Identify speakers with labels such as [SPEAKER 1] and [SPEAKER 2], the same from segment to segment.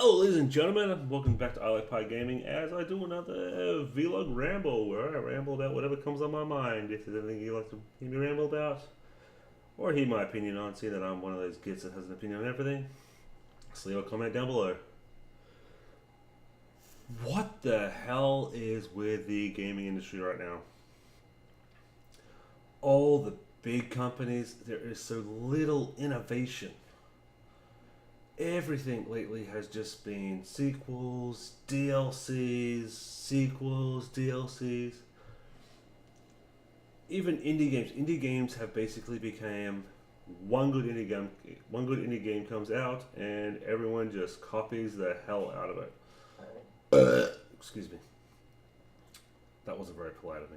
[SPEAKER 1] Hello, ladies and gentlemen, welcome back to I Like Pie Gaming as I do another vlog ramble where I ramble about whatever comes on my mind. If there's anything you'd like to hear me ramble about, or hear my opinion on, see that I'm one of those kids that has an opinion on everything, just leave a comment down below. What the hell is with the gaming industry right now? All the big companies, there is so little innovation. Everything lately has just been sequels, DLCs. Even indie games. Indie games have basically become one good indie game comes out, and everyone just copies the hell out of it. Excuse me. That wasn't very polite of me.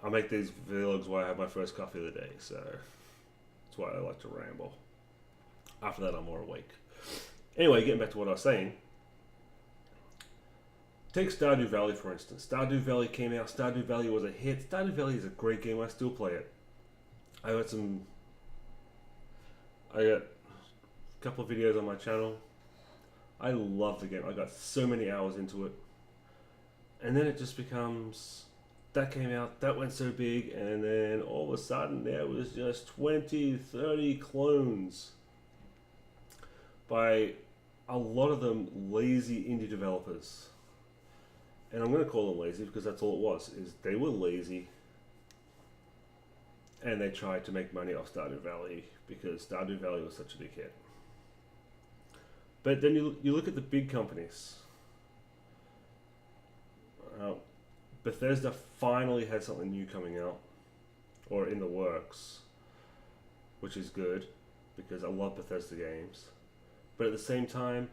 [SPEAKER 1] I make these vlogs while I have my first coffee of the day, so that's why I like to ramble. After that, I'm more awake. Anyway, getting back to what I was saying. Take Stardew Valley for instance. Stardew Valley came out. Stardew Valley was a hit. Stardew Valley is a great game. I still play it. I got a couple of videos on my channel. I love the game. I got so many hours into it. And then it just becomes, that came out, that went so big, and then all of a sudden there was just 20, 30 clones by a lot of them lazy indie developers. And I'm going to call them lazy because that's all it was, is they were lazy and they tried to make money off Stardew Valley because Stardew Valley was such a big hit. But then you look at the big companies. Bethesda finally had something new coming out, or in the works, which is good because I love Bethesda games. But at the same time,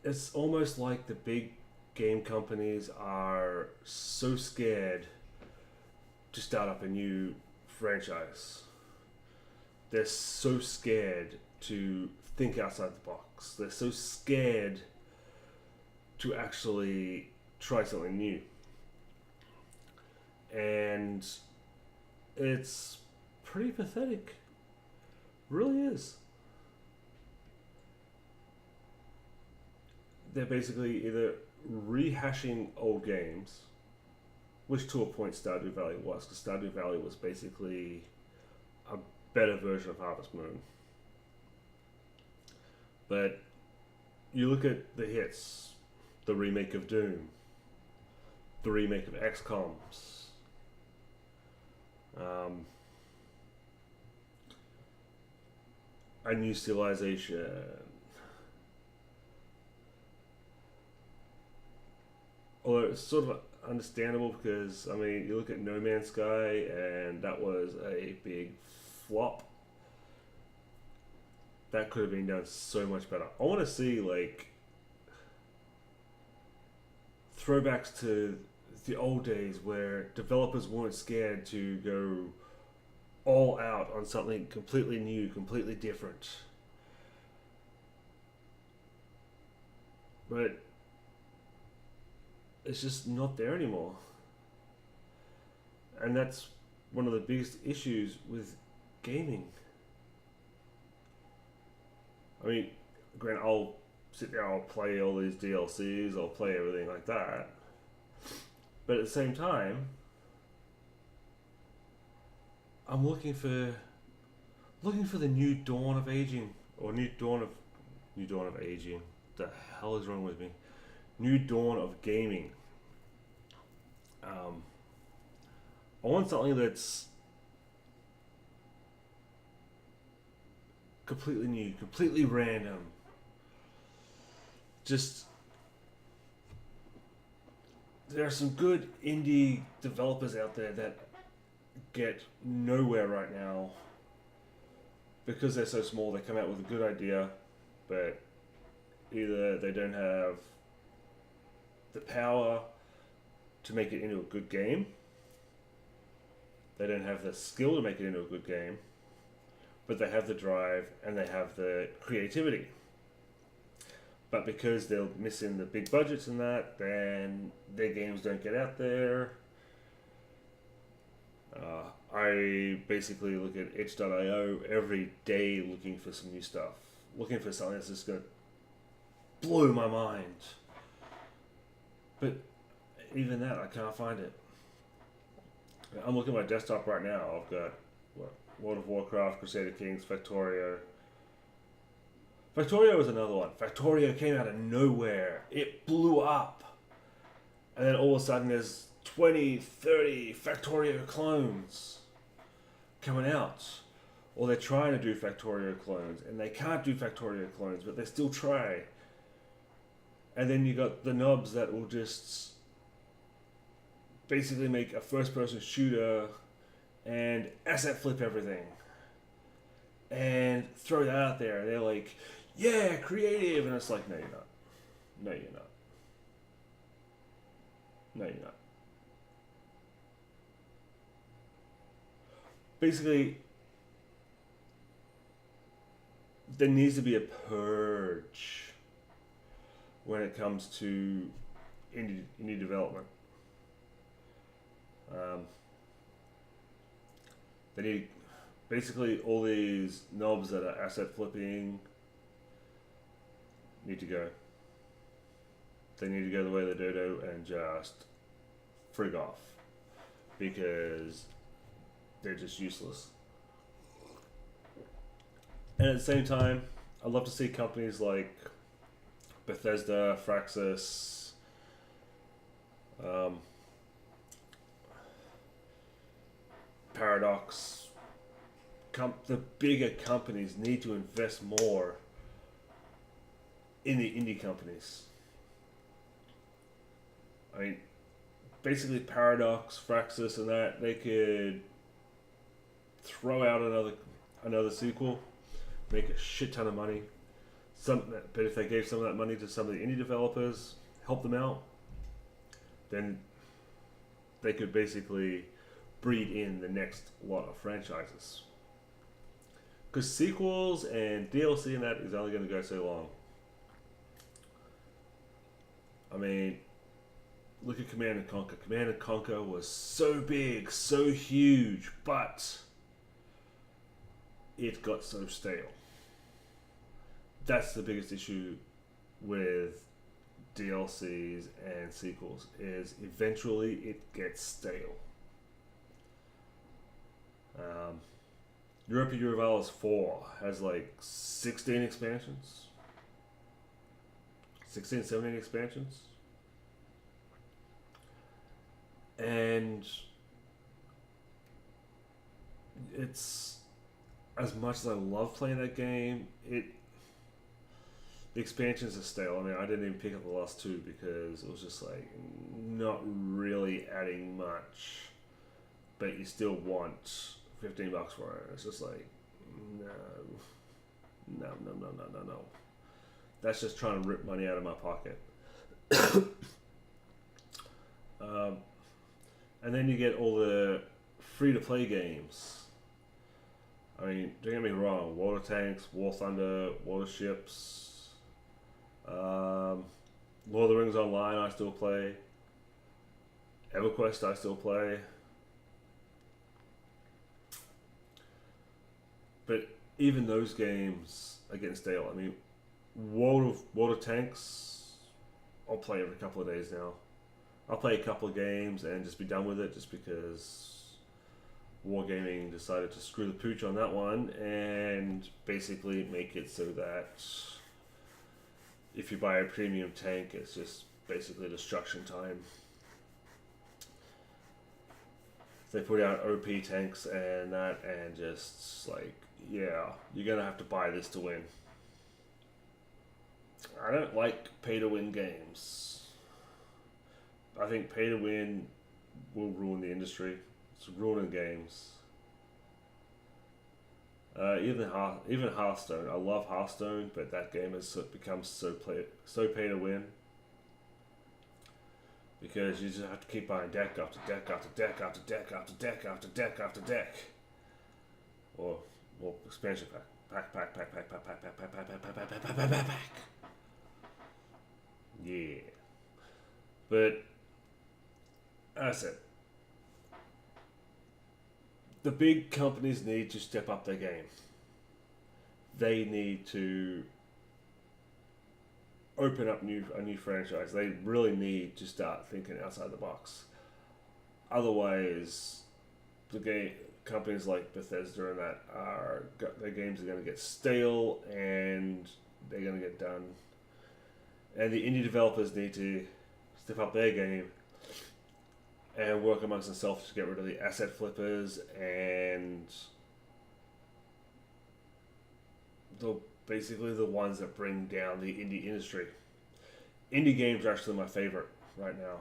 [SPEAKER 1] it's almost like the big game companies are so scared to start up a new franchise. They're so scared to think outside the box. They're so scared to actually try something new. And it's pretty pathetic. Really is. They're basically either rehashing old games, which to a point Stardew Valley was, because Stardew Valley was basically a better version of Harvest Moon. But you look at the hits, the remake of Doom, the remake of XCOMs, A New Civilization, although it's sort of understandable because, I mean, you look at No Man's Sky and that was a big flop. That could have been done so much better. I want to see, like, throwbacks to the old days where developers weren't scared to go all out on something completely new, completely different. But it's just not there anymore. And that's one of the biggest issues with gaming. I mean, granted, I'll sit there, I'll play all these DLCs, I'll play everything like that. But at the same time, I'm looking for the new dawn of aging, or new dawn of aging. What the hell is wrong with me? New dawn of gaming. I want something that's completely new, completely random. Just, there are some good indie developers out there that get nowhere right now because they're so small. They come out with a good idea, but either they don't have the power to make it into a good game, they don't have the skill to make it into a good game, but they have the drive and they have the creativity. But because they're missing the big budgets and that, then their games don't get out there. I I basically look at itch.io every day looking for some new stuff, looking for something that's just going to blow my mind. But even that, I can't find it. I'm looking at my desktop right now. I've got World of Warcraft, Crusader Kings, Factorio. Factorio was another one. Factorio came out of nowhere. It blew up. And then all of a sudden there's 20, 30 Factorio clones coming out. Or they're trying to do Factorio clones. And they can't do Factorio clones, but they still try. And then you got the knobs that will just basically make a first-person shooter and asset flip everything. And throw that out there. And they're like, yeah, creative. And it's like, no, you're not. No, you're not. No, you're not. Basically, there needs to be a purge when it comes to indie development. They need basically all these knobs that are asset flipping need to go. They need to go the way of the dodo and just frig off because they're just useless. And at the same time, I'd love to see companies like Bethesda, Firaxis, Paradox, the bigger companies need to invest more in the indie companies. I mean, basically Paradox, Firaxis, and that, they could throw out another sequel, make a shit ton of money. But if they gave some of that money to some of the indie developers, help them out, then they could basically breed in the next lot of franchises. Because sequels and DLC and that is only going to go so long. I mean, look at Command and Conquer. Command and Conquer was so big, so huge, but it got so stale. That's the biggest issue with DLCs and sequels, is eventually it gets stale. Europa Universalis 4 has like 16 expansions. 16, 17 expansions. And it's, as much as I love playing that game, the expansions are stale. I mean, I didn't even pick up the last two because it was just like not really adding much, but you still want $15 for it. It's just like, no. That's just trying to rip money out of my pocket. And then you get all the free-to-play games. I mean, don't get me wrong, Water Tanks, War Thunder, Water Ships, Lord of the Rings Online I still play, EverQuest I still play. But even those games are getting stale. I mean, Water Tanks, I'll play every couple of days now. I'll play a couple of games and just be done with it, just because Wargaming decided to screw the pooch on that one and basically make it so that if you buy a premium tank, it's just basically destruction time. They put out OP tanks and that, and just like, yeah, you're gonna have to buy this to win. I don't like pay-to-win games. I think pay-to-win will ruin the industry. It's ruining games. Even Hearthstone. I love Hearthstone, but that game has become so pay-to-win. Because you just have to keep buying deck after deck after deck after deck after deck after deck after deck. Or expansion pack. Pack. Yeah. But, as I said, the big companies need to step up their game. They need to open up a new franchise. They really need to start thinking outside the box. Otherwise, the game companies like Bethesda and that their games are going to get stale and they're going to get done. And the indie developers need to step up their game and work amongst themselves to get rid of the asset flippers and basically the ones that bring down the indie industry. Indie games are actually my favorite right now.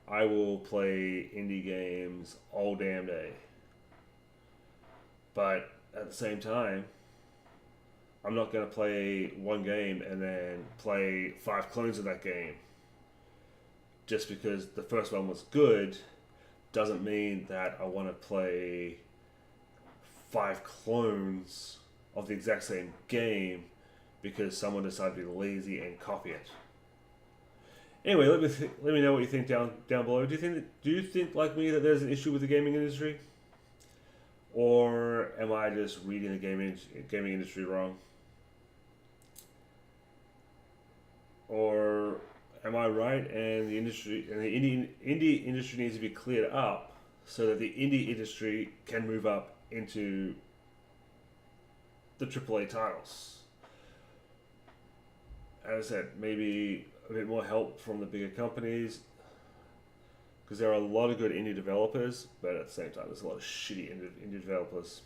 [SPEAKER 1] I will play indie games all damn day. But at the same time, I'm not going to play one game and then play 5 clones of that game. Just because the first one was good doesn't mean that I want to play 5 clones of the exact same game because someone decided to be lazy and copy it. Anyway, let me know what you think down below. Do you think like me that there's an issue with the gaming industry, or am I just reading the gaming industry wrong, or am I right and the indie industry needs to be cleared up so that the indie industry can move up into the AAA titles? As I said, maybe a bit more help from the bigger companies, because there are a lot of good indie developers, but at the same time there's a lot of shitty indie developers.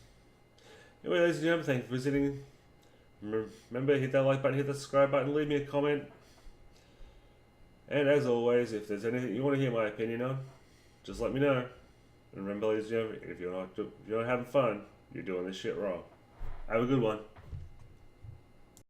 [SPEAKER 1] Anyway, ladies and gentlemen, thank you for visiting. Remember, hit that like button, hit that subscribe button, leave me a comment. And as always, if there's anything you want to hear my opinion on, just let me know. And remember, ladies and gentlemen, if you're not having fun, you're doing this shit wrong. Have a good one.